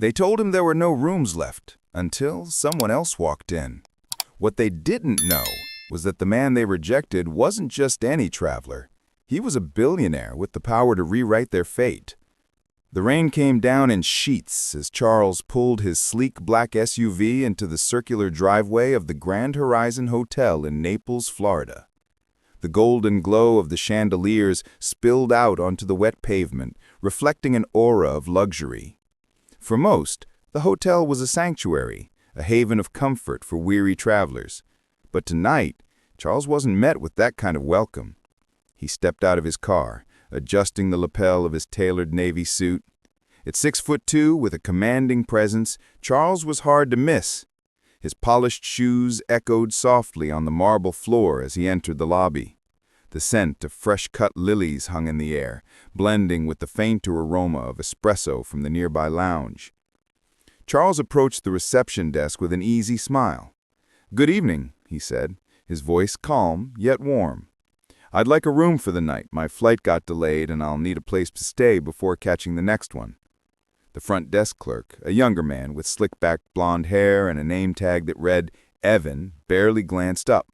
They told him there were no rooms left until someone else walked in. What they didn't know was that the man they rejected wasn't just any traveler. He was a billionaire with the power to rewrite their fate. The rain came down in sheets as Charles pulled his sleek black SUV into the circular driveway of the Grand Horizon Hotel in Naples, Florida. The golden glow of the chandeliers spilled out onto the wet pavement, reflecting an aura of luxury. For most, the hotel was a sanctuary, a haven of comfort for weary travelers. But tonight, Charles wasn't met with that kind of welcome. He stepped out of his car, adjusting the lapel of his tailored navy suit. At 6'2", with a commanding presence, Charles was hard to miss. His polished shoes echoed softly on the marble floor as he entered the lobby. The scent of fresh-cut lilies hung in the air, blending with the fainter aroma of espresso from the nearby lounge. Charles approached the reception desk with an easy smile. "Good evening," he said, his voice calm yet warm. "I'd like a room for the night. My flight got delayed and I'll need a place to stay before catching the next one." The front desk clerk, a younger man with slick-back blonde hair and a name tag that read Evan, barely glanced up.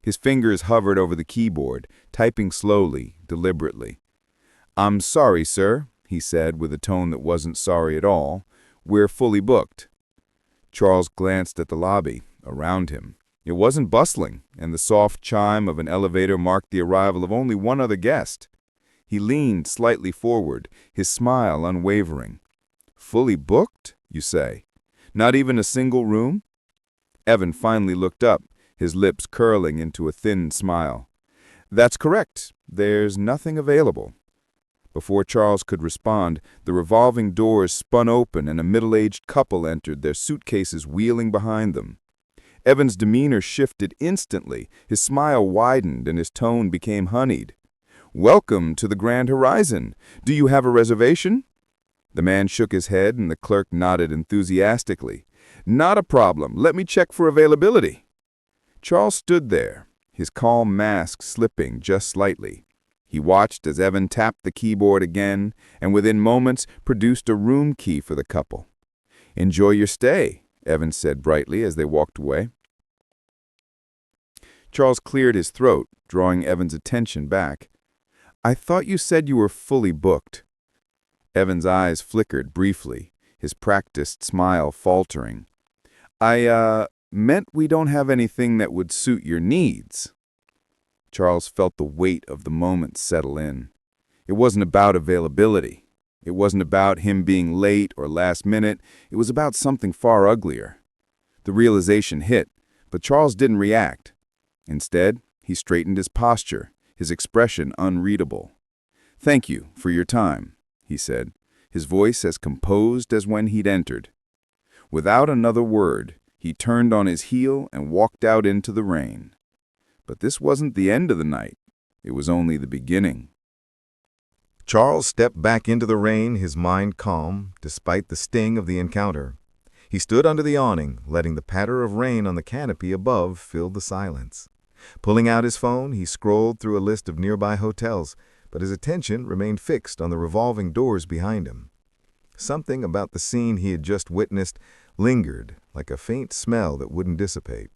His fingers hovered over the keyboard, typing slowly, deliberately. "I'm sorry, sir," he said with a tone that wasn't sorry at all. "We're fully booked." Charles glanced at the lobby, around him. It wasn't bustling, and the soft chime of an elevator marked the arrival of only one other guest. He leaned slightly forward, his smile unwavering. "Fully booked, you say? Not even a single room?" Evan finally looked up, his lips curling into a thin smile. "That's correct. There's nothing available." Before Charles could respond, the revolving doors spun open and a middle-aged couple entered, their suitcases wheeling behind them. Evan's demeanor shifted instantly, his smile widened and his tone became honeyed. "Welcome to the Grand Horizon. Do you have a reservation?" The man shook his head and the clerk nodded enthusiastically. "Not a problem. Let me check for availability." Charles stood there, his calm mask slipping just slightly. He watched as Evan tapped the keyboard again and within moments produced a room key for the couple. "Enjoy your stay," Evan said brightly as they walked away. Charles cleared his throat, drawing Evan's attention back. "I thought you said you were fully booked." Evan's eyes flickered briefly, his practiced smile faltering. I meant we don't have anything that would suit your needs." Charles felt the weight of the moment settle in. It wasn't about availability. It wasn't about him being late or last minute. It was about something far uglier. The realization hit, but Charles didn't react. Instead, he straightened his posture, his expression unreadable. "Thank you for your time," he said, his voice as composed as when he'd entered. Without another word, he turned on his heel and walked out into the rain. But this wasn't the end of the night. It was only the beginning. Charles stepped back into the rain, his mind calm, despite the sting of the encounter. He stood under the awning, letting the patter of rain on the canopy above fill the silence. Pulling out his phone, he scrolled through a list of nearby hotels, but his attention remained fixed on the revolving doors behind him. Something about the scene he had just witnessed lingered, like a faint smell that wouldn't dissipate.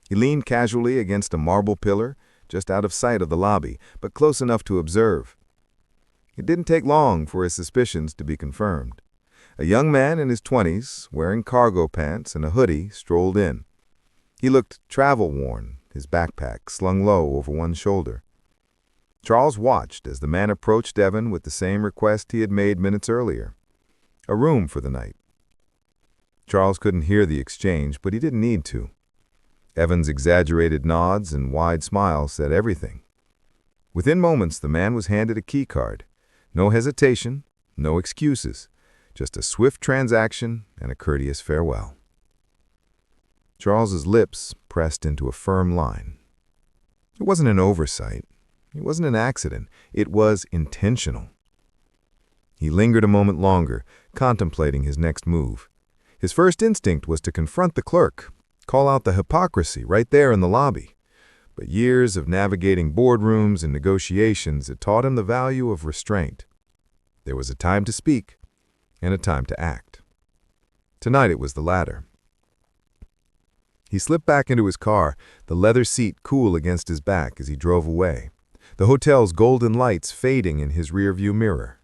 He leaned casually against a marble pillar, just out of sight of the lobby, but close enough to observe. It didn't take long for his suspicions to be confirmed. A young man in his 20s, wearing cargo pants and a hoodie, strolled in. He looked travel-worn, his backpack slung low over one shoulder. Charles watched as the man approached Evan with the same request he had made minutes earlier. A room for the night. Charles couldn't hear the exchange, but he didn't need to. Evan's exaggerated nods and wide smile said everything. Within moments, the man was handed a key card. No hesitation, no excuses, just a swift transaction and a courteous farewell. Charles's lips pressed into a firm line. It wasn't an oversight. It wasn't an accident. It was intentional. He lingered a moment longer, contemplating his next move. His first instinct was to confront the clerk, call out the hypocrisy right there in the lobby. But years of navigating boardrooms and negotiations had taught him the value of restraint. There was a time to speak and a time to act. Tonight it was the latter. He slipped back into his car, the leather seat cool against his back as he drove away, the hotel's golden lights fading in his rearview mirror.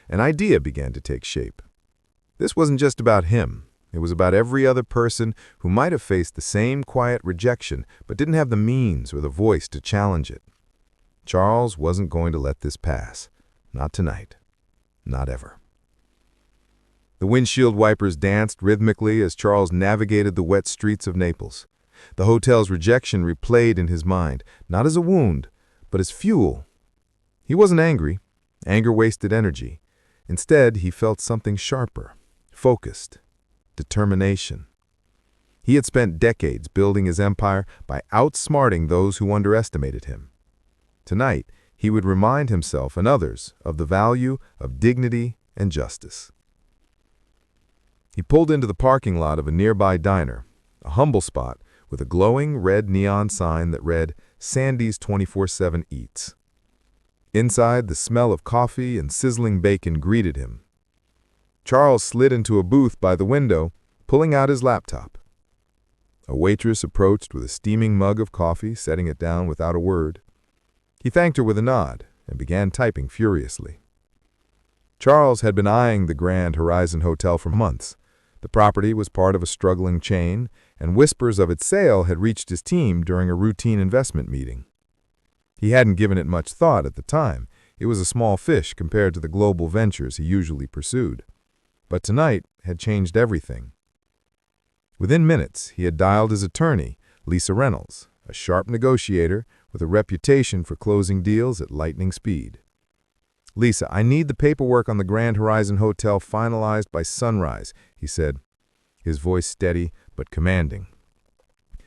An idea began to take shape. This wasn't just about him. It was about every other person who might have faced the same quiet rejection but didn't have the means or the voice to challenge it. Charles wasn't going to let this pass. Not tonight. Not ever. The windshield wipers danced rhythmically as Charles navigated the wet streets of Naples. The hotel's rejection replayed in his mind, not as a wound, but as fuel. He wasn't angry. Anger wasted energy. Instead, he felt something sharper, focused, determination. He had spent decades building his empire by outsmarting those who underestimated him. Tonight, he would remind himself and others of the value of dignity and justice. He pulled into the parking lot of a nearby diner, a humble spot with a glowing red neon sign that read, "Sandy's 24/7 Eats." Inside, the smell of coffee and sizzling bacon greeted him. Charles slid into a booth by the window, pulling out his laptop. A waitress approached with a steaming mug of coffee, setting it down without a word. He thanked her with a nod and began typing furiously. Charles had been eyeing the Grand Horizon Hotel for months. The property was part of a struggling chain, and whispers of its sale had reached his team during a routine investment meeting. He hadn't given it much thought at the time. It was a small fish compared to the global ventures he usually pursued. But tonight had changed everything. Within minutes, he had dialed his attorney, Lisa Reynolds, a sharp negotiator with a reputation for closing deals at lightning speed. "Lisa, I need the paperwork on the Grand Horizon Hotel finalized by sunrise," he said, his voice steady but commanding.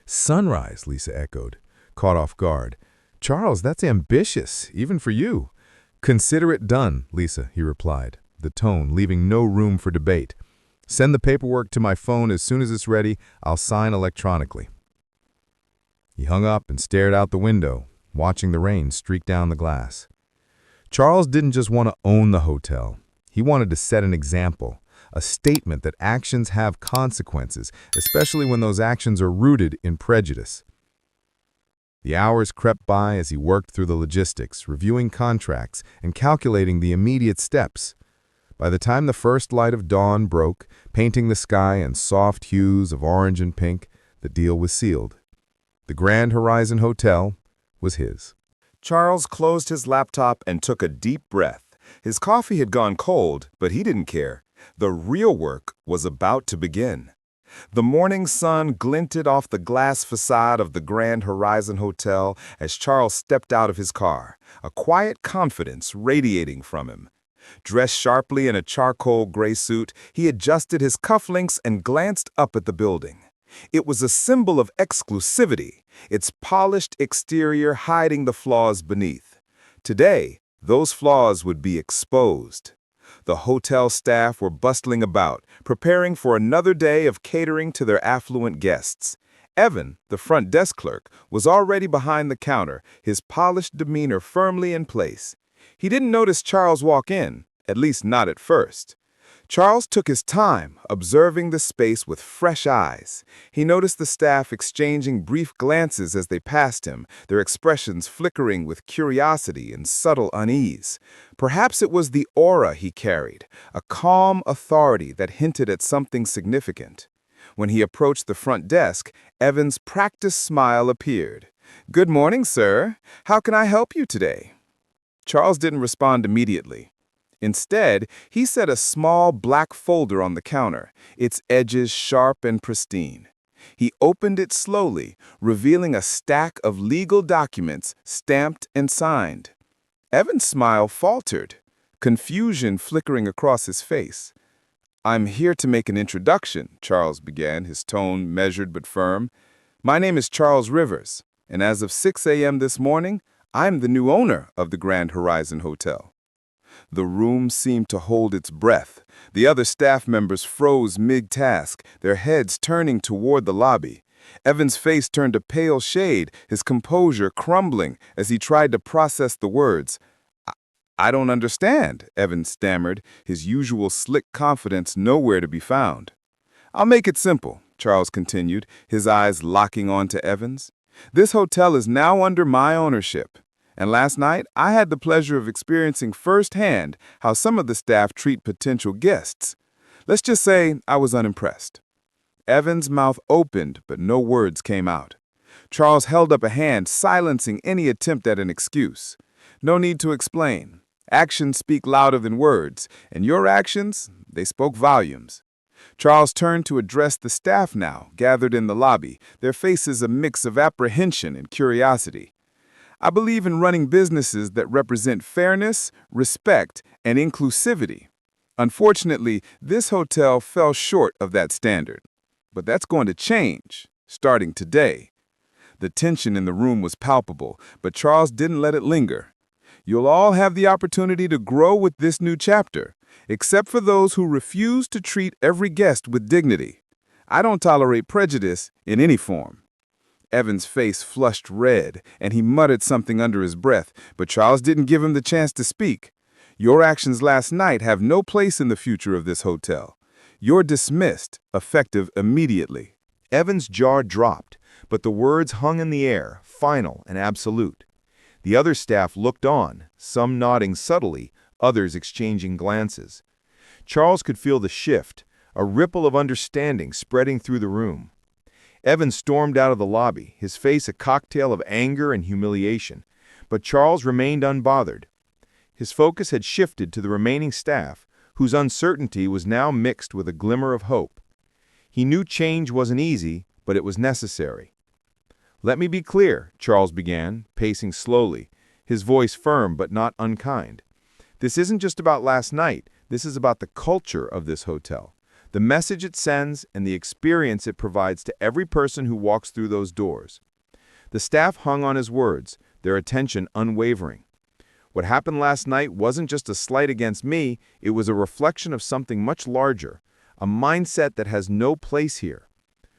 "Sunrise," Lisa echoed, caught off guard. "Charles, that's ambitious, even for you." "Consider it done," Lisa, he replied, the tone leaving no room for debate. "Send the paperwork to my phone as soon as it's ready. I'll sign electronically." He hung up and stared out the window, watching the rain streak down the glass. Charles didn't just want to own the hotel. He wanted to set an example, a statement that actions have consequences, especially when those actions are rooted in prejudice. The hours crept by as he worked through the logistics, reviewing contracts, and calculating the immediate steps. By the time the first light of dawn broke, painting the sky in soft hues of orange and pink, the deal was sealed. The Grand Horizon Hotel was his. Charles closed his laptop and took a deep breath. His coffee had gone cold, but he didn't care. The real work was about to begin. The morning sun glinted off the glass facade of the Grand Horizon Hotel as Charles stepped out of his car, a quiet confidence radiating from him. Dressed sharply in a charcoal gray suit, he adjusted his cufflinks and glanced up at the building. It was a symbol of exclusivity, its polished exterior hiding the flaws beneath. Today, those flaws would be exposed. The hotel staff were bustling about, preparing for another day of catering to their affluent guests. Evan, the front desk clerk, was already behind the counter, his polished demeanor firmly in place. He didn't notice Charles walk in, at least not at first. Charles took his time, observing the space with fresh eyes. He noticed the staff exchanging brief glances as they passed him, their expressions flickering with curiosity and subtle unease. Perhaps it was the aura he carried, a calm authority that hinted at something significant. When he approached the front desk, Evan's practiced smile appeared. "Good morning, sir. How can I help you today?" Charles didn't respond immediately. Instead, he set a small black folder on the counter, its edges sharp and pristine. He opened it slowly, revealing a stack of legal documents stamped and signed. Evan's smile faltered, confusion flickering across his face. "I'm here to make an introduction," Charles began, his tone measured but firm. "My name is Charles Rivers, and as of 6 a.m. this morning, I'm the new owner of the Grand Horizon Hotel." The room seemed to hold its breath. The other staff members froze mid-task, their heads turning toward the lobby. Evan's face turned a pale shade, his composure crumbling as he tried to process the words. I don't understand," Evan stammered, his usual slick confidence nowhere to be found. I'll make it simple, Charles continued, his eyes locking on to Evans. This hotel is now under my ownership. And last night, I had the pleasure of experiencing firsthand how some of the staff treat potential guests. Let's just say I was unimpressed. Evans' mouth opened, but no words came out. Charles held up a hand, silencing any attempt at an excuse. No need to explain. Actions speak louder than words, and your actions, they spoke volumes. Charles turned to address the staff now, gathered in the lobby, their faces a mix of apprehension and curiosity. I believe in running businesses that represent fairness, respect, and inclusivity. Unfortunately, this hotel fell short of that standard. But that's going to change, starting today. The tension in the room was palpable, but Charles didn't let it linger. You'll all have the opportunity to grow with this new chapter, except for those who refuse to treat every guest with dignity. I don't tolerate prejudice in any form. Evan's face flushed red, and he muttered something under his breath, but Charles didn't give him the chance to speak. Your actions last night have no place in the future of this hotel. You're dismissed, effective immediately. Evan's jaw dropped, but the words hung in the air, final and absolute. The other staff looked on, some nodding subtly, others exchanging glances. Charles could feel the shift, a ripple of understanding spreading through the room. Evan stormed out of the lobby, his face a cocktail of anger and humiliation, but Charles remained unbothered. His focus had shifted to the remaining staff, whose uncertainty was now mixed with a glimmer of hope. He knew change wasn't easy, but it was necessary. "Let me be clear," Charles began, pacing slowly, his voice firm but not unkind. "This isn't just about last night. This is about the culture of this hotel, the message it sends, and the experience it provides to every person who walks through those doors." The staff hung on his words, their attention unwavering. What happened last night wasn't just a slight against me, it was a reflection of something much larger, a mindset that has no place here.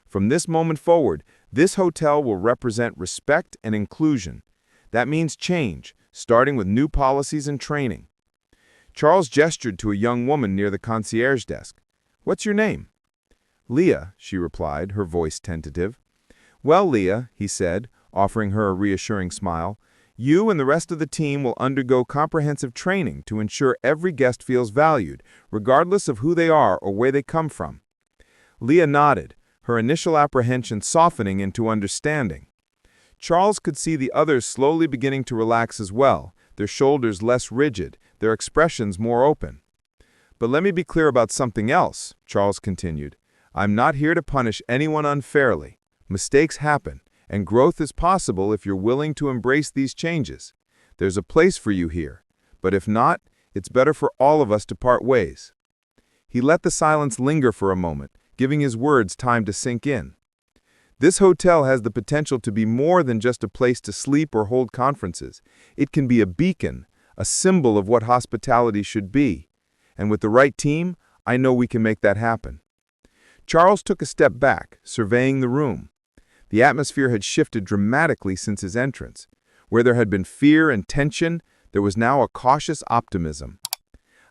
From this moment forward, this hotel will represent respect and inclusion. That means change, starting with new policies and training. Charles gestured to a young woman near the concierge desk. "What's your name?" "Leah," she replied, her voice tentative. "Well, Leah," he said, offering her a reassuring smile, "you and the rest of the team will undergo comprehensive training to ensure every guest feels valued, regardless of who they are or where they come from." Leah nodded, her initial apprehension softening into understanding. Charles could see the others slowly beginning to relax as well, their shoulders less rigid, their expressions more open. "But let me be clear about something else," Charles continued. "I'm not here to punish anyone unfairly. Mistakes happen, and growth is possible if you're willing to embrace these changes. There's a place for you here, but if not, it's better for all of us to part ways." He let the silence linger for a moment, giving his words time to sink in. This hotel has the potential to be more than just a place to sleep or hold conferences. It can be a beacon, a symbol of what hospitality should be. And with the right team, I know we can make that happen. Charles took a step back, surveying the room. The atmosphere had shifted dramatically since his entrance. Where there had been fear and tension, there was now a cautious optimism.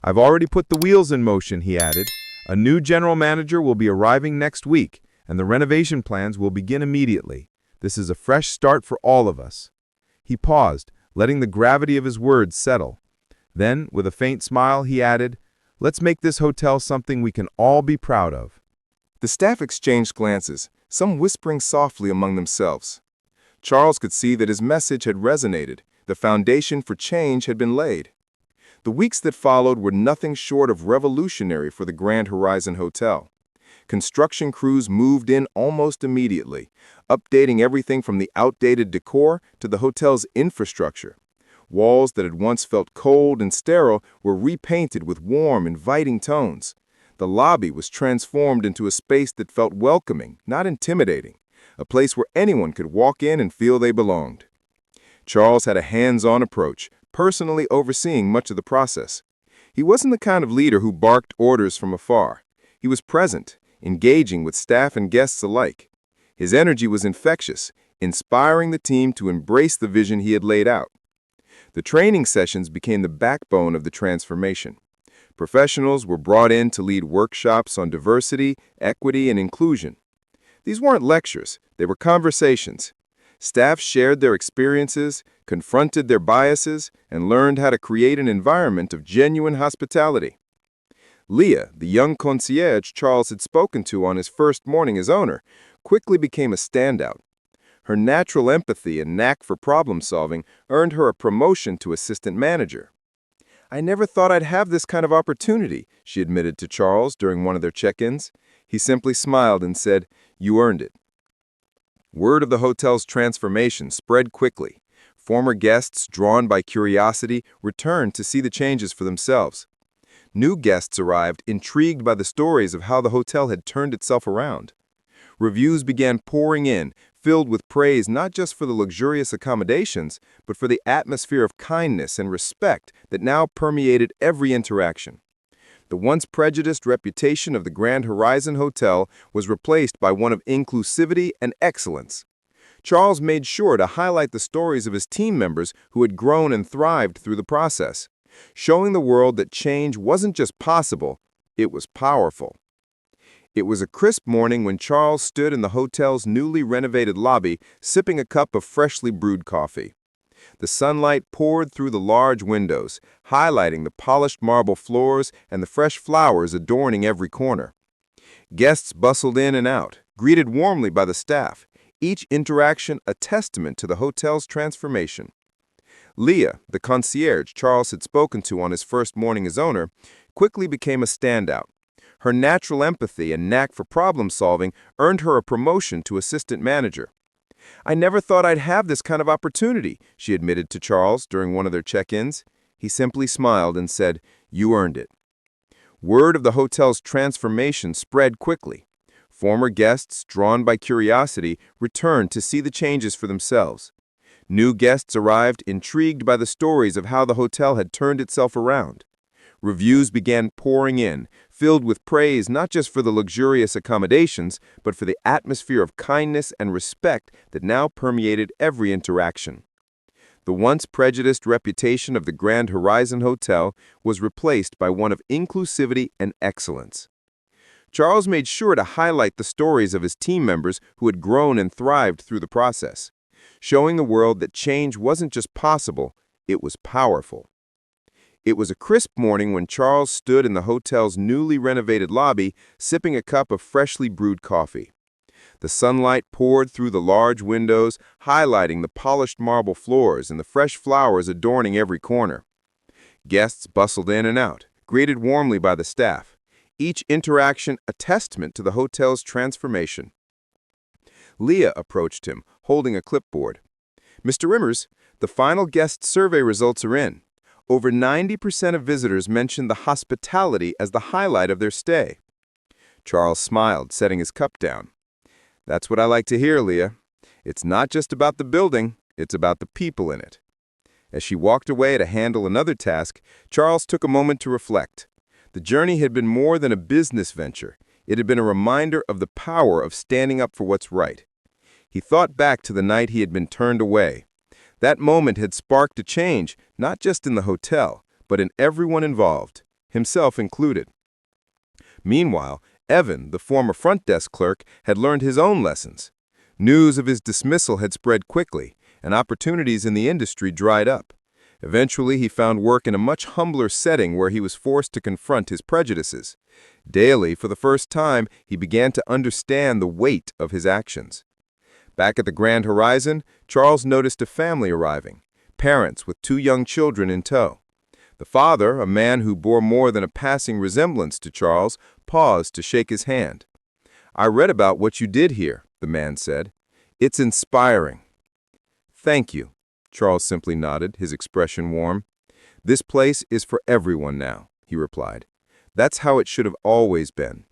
"I've already put the wheels in motion," he added. "A new general manager will be arriving next week, and the renovation plans will begin immediately. This is a fresh start for all of us." He paused, letting the gravity of his words settle. Then, with a faint smile, he added, "Let's make this hotel something we can all be proud of." The staff exchanged glances, some whispering softly among themselves. Charles could see that his message had resonated, the foundation for change had been laid. The weeks that followed were nothing short of revolutionary for the Grand Horizon Hotel. Construction crews moved in almost immediately, updating everything from the outdated decor to the hotel's infrastructure. Walls that had once felt cold and sterile were repainted with warm, inviting tones. The lobby was transformed into a space that felt welcoming, not intimidating, a place where anyone could walk in and feel they belonged. Charles had a hands-on approach, personally overseeing much of the process. He wasn't the kind of leader who barked orders from afar. He was present, engaging with staff and guests alike. His energy was infectious, inspiring the team to embrace the vision he had laid out. The training sessions became the backbone of the transformation. Professionals were brought in to lead workshops on diversity, equity, and inclusion. These weren't lectures, they were conversations. Staff shared their experiences, confronted their biases, and learned how to create an environment of genuine hospitality. Leah, the young concierge Charles had spoken to on his first morning as owner, quickly became a standout. Her natural empathy and knack for problem-solving earned her a promotion to assistant manager. "I never thought I'd have this kind of opportunity," she admitted to Charles during one of their check-ins. He simply smiled and said, "You earned it." Word of the hotel's transformation spread quickly. Former guests, drawn by curiosity, returned to see the changes for themselves. New guests arrived, intrigued by the stories of how the hotel had turned itself around. Reviews began pouring in, filled with praise not just for the luxurious accommodations, but for the atmosphere of kindness and respect that now permeated every interaction. The once prejudiced reputation of the Grand Horizon Hotel was replaced by one of inclusivity and excellence. Charles made sure to highlight the stories of his team members who had grown and thrived through the process, showing the world that change wasn't just possible, it was powerful. It was a crisp morning when Charles stood in the hotel's newly renovated lobby, sipping a cup of freshly brewed coffee. The sunlight poured through the large windows, highlighting the polished marble floors and the fresh flowers adorning every corner. Guests bustled in and out, greeted warmly by the staff, each interaction a testament to the hotel's transformation. Leah, the concierge Charles had spoken to on his first morning as owner, quickly became a standout. Her natural empathy and knack for problem-solving earned her a promotion to assistant manager. "I never thought I'd have this kind of opportunity," she admitted to Charles during one of their check-ins. He simply smiled and said, "You earned it." Word of the hotel's transformation spread quickly. Former guests, drawn by curiosity, returned to see the changes for themselves. New guests arrived, intrigued by the stories of how the hotel had turned itself around. Reviews began pouring in, filled with praise not just for the luxurious accommodations, but for the atmosphere of kindness and respect that now permeated every interaction. The once prejudiced reputation of the Grand Horizon Hotel was replaced by one of inclusivity and excellence. Charles made sure to highlight the stories of his team members who had grown and thrived through the process, showing the world that change wasn't just possible, it was powerful. It was a crisp morning when Charles stood in the hotel's newly renovated lobby, sipping a cup of freshly brewed coffee. The sunlight poured through the large windows, highlighting the polished marble floors and the fresh flowers adorning every corner. Guests bustled in and out, greeted warmly by the staff, each interaction a testament to the hotel's transformation. Leah approached him, holding a clipboard. "Mr. Rimmers, the final guest survey results are in. Over 90% of visitors mentioned the hospitality as the highlight of their stay." Charles smiled, setting his cup down. "That's what I like to hear, Leah. It's not just about the building, it's about the people in it." As she walked away to handle another task, Charles took a moment to reflect. The journey had been more than a business venture. It had been a reminder of the power of standing up for what's right. He thought back to the night he had been turned away. That moment had sparked a change, not just in the hotel, but in everyone involved, himself included. Meanwhile, Evan, the former front desk clerk, had learned his own lessons. News of his dismissal had spread quickly, and opportunities in the industry dried up. Eventually, he found work in a much humbler setting where he was forced to confront his prejudices. Daily, for the first time, he began to understand the weight of his actions. Back at the Grand Horizon, Charles noticed a family arriving, parents with 2 young children in tow. The father, a man who bore more than a passing resemblance to Charles, paused to shake his hand. "I read about what you did here," the man said. "It's inspiring." "Thank you," Charles simply nodded, his expression warm. "This place is for everyone now," he replied. "That's how it should have always been."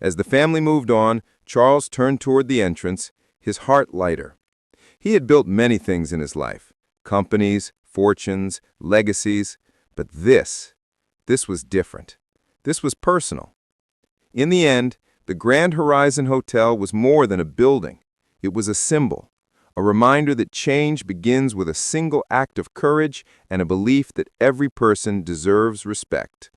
As the family moved on, Charles turned toward the entrance, his heart lighter. He had built many things in his life, companies, fortunes, legacies, but this was different. This was personal. In the end, the Grand Horizon Hotel was more than a building. It was a symbol, a reminder that change begins with a single act of courage and a belief that every person deserves respect.